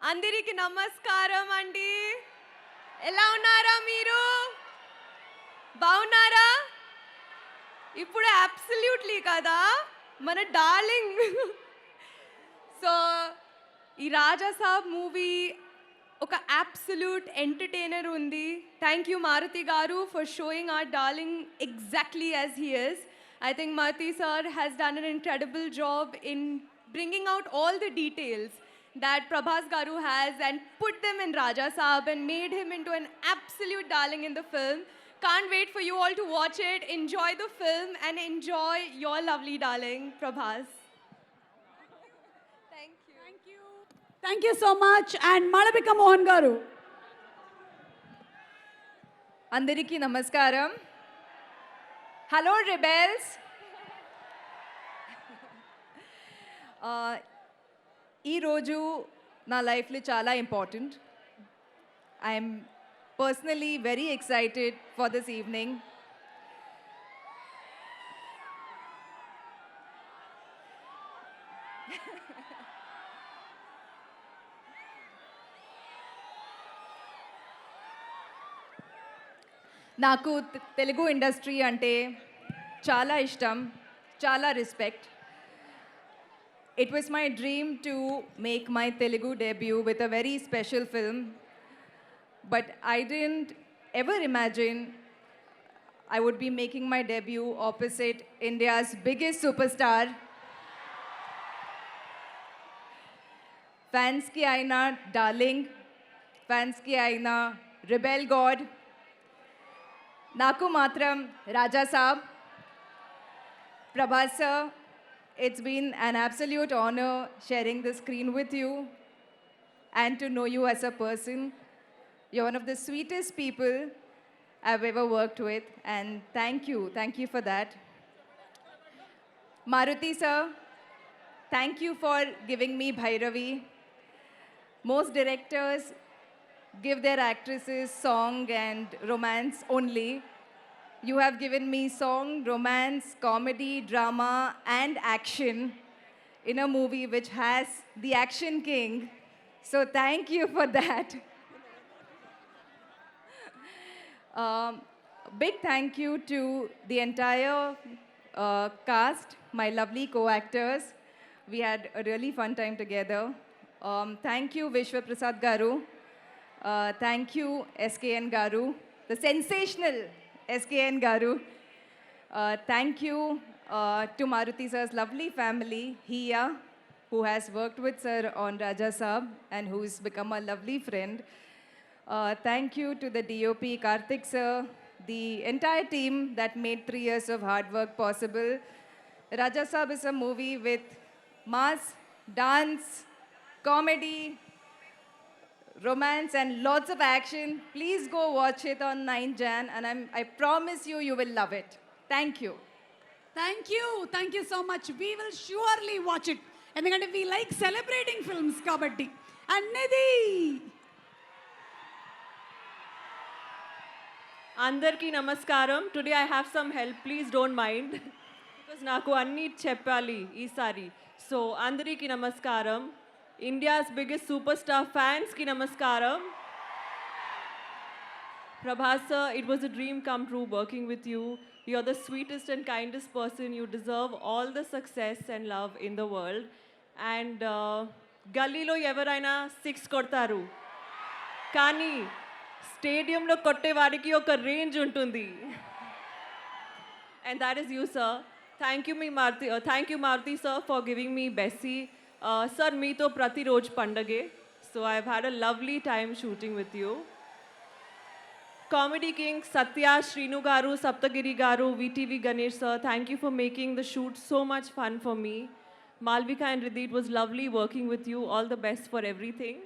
అందరికి నమస్కారం అండి. ఎలా ఉన్నారా మీరు? బాగున్నారా? ఇప్పుడు అబ్సల్యూట్లీ కదా మన డార్లింగ్. సో ఈ రాజా సాబ్ మూవీ ఒక అబ్సల్యూట్ ఎంటర్టైనర్ ఉంది. థ్యాంక్ యూ మారుతి గారు for showing our darling exactly as he is. I think Maruti sir has done an incredible job in bringing out all the details that Prabhas Garu has and put them in Raja Saab and made him into an absolute darling in the film. Can't wait for you all to watch it, enjoy the film and enjoy your lovely darling Prabhas. Thank you. Thank you so much. And Malavika Mohan Garu. అందరికీ నమస్కారం. Hello rebels. ఈరోజు నా లైఫ్లో చాలా important. I'm personally very excited for this evening. నాకు Telugu industry అంటే చాలా ఇష్టం, చాలా respect. It was my dream to make my Telugu debut with a very special film, but I didn't ever imagine I would be making my debut opposite India's biggest superstar. Fans ki aina darling, fans ki aina rebel god. Naku matram Raja Saab, Prabhas sir, it's been an absolute honor sharing the screen with you and to know you as a person. You're one of the sweetest people I've ever worked with, and thank you for that. Maruti sir, thank you for giving me Bhairavi. Most directors give their actresses song and romance only. You have given me song, romance, comedy, drama, and action in a movie which has the action king. So thank you for that. Big thank you to the entire cast, my lovely co-actors. We had a really fun time together. Thank you, Vishwa Prasad Garu. Thank you, SKN Garu, the sensational SKN Garu. Thank you to Maruti sir's lovely family, Hiya, who has worked with sir on Raja Saab and who's become a lovely friend. Thank you to the DOP, Karthik sir, the entire team that made 3 years of hard work possible. Raja Saab is a movie with mass, dance, comedy, romance and lots of action. Please go watch it on 9 Jan and I promise you, you will love it. Thank you. Thank you so much. We will surely watch it. ఎందుకంటే we like celebrating films కాబట్టి. అన్నది అందరికీ నమస్కారం. Today I have some help, please don't mind, because నాకు అన్నీ చెప్పాలి ఈసారి. So అందరికీ నమస్కారం. ఇండియాస్ బిగ్గెస్ట్ సూపర్ స్టార్ ఫ్యాన్స్కి నమస్కారం. Prabhas sir, it was a dream come true working with you. You're the sweetest and kindest person. You deserve all the success and love in the world. And గల్లీలో ఎవరైనా 6 కొడతారు, కానీ స్టేడియంలో కొట్టేవాడికి ఒక range ఉంటుంది. And that is you, sir. Thank you, Maruti sir, for giving me Bessie. Sir, meeto pratiroj pandage. So I've had a lovely time shooting with you. Comedy King Satya, Srinu Garu, Saptagiri Garu, VTV Ganesh sir, thank you for making the shoot so much fun for me. Malvika and Ridhi, it was lovely working with you. All the best for everything.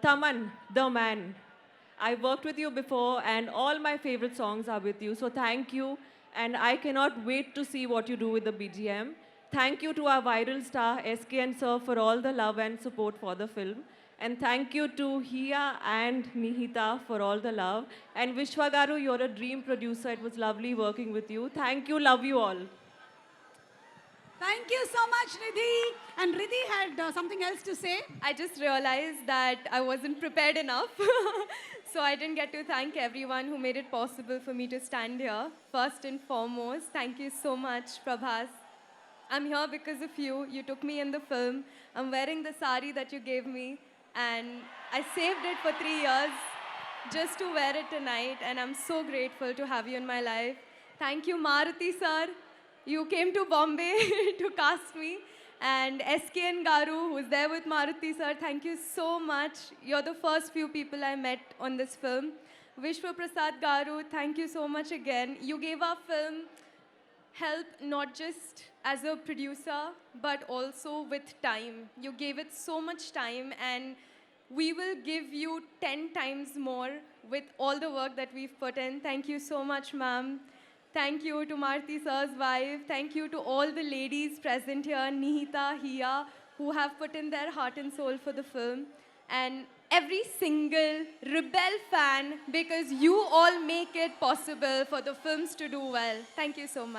Taman, the man. I worked with you before and all my favorite songs are with you. So thank you. And I cannot wait to see what you do with the BGM. Thank you to our viral star, SKN sir, for all the love and support for the film. And thank you to Hiya and Nihita for all the love. And Vishwa Garu, you're a dream producer. It was lovely working with you. Thank you. Love you all. Thank you so much, Nidhi. And Riddhi had something else to say. I just realized that I wasn't prepared enough. So I didn't get to thank everyone who made it possible for me to stand here. First and foremost, thank you so much, Prabhas. I'm here because of you. You took me in the film. I'm wearing the sari that you gave me, and I saved it for 3 years just to wear it tonight, and I'm so grateful to have you in my life. Thank you, Maruti sir. You came to Bombay to cast me. And SKN Garu, who's there with Maruti sir, thank you so much. You're the first few people I met on this film. Vishwa Prasad Garu, thank you so much again. You gave our film help not just as a producer, but also with time. You gave it so much time, and we will give you 10 times more with all the work that we've put in. Thank you so much, ma'am. Thank you to Marti sir's wife. Thank you to all the ladies present here, Nihita, Hiya, who have put in their heart and soul for the film. And every single Rebel fan, because you all make it possible for the films to do well. Thank you so much.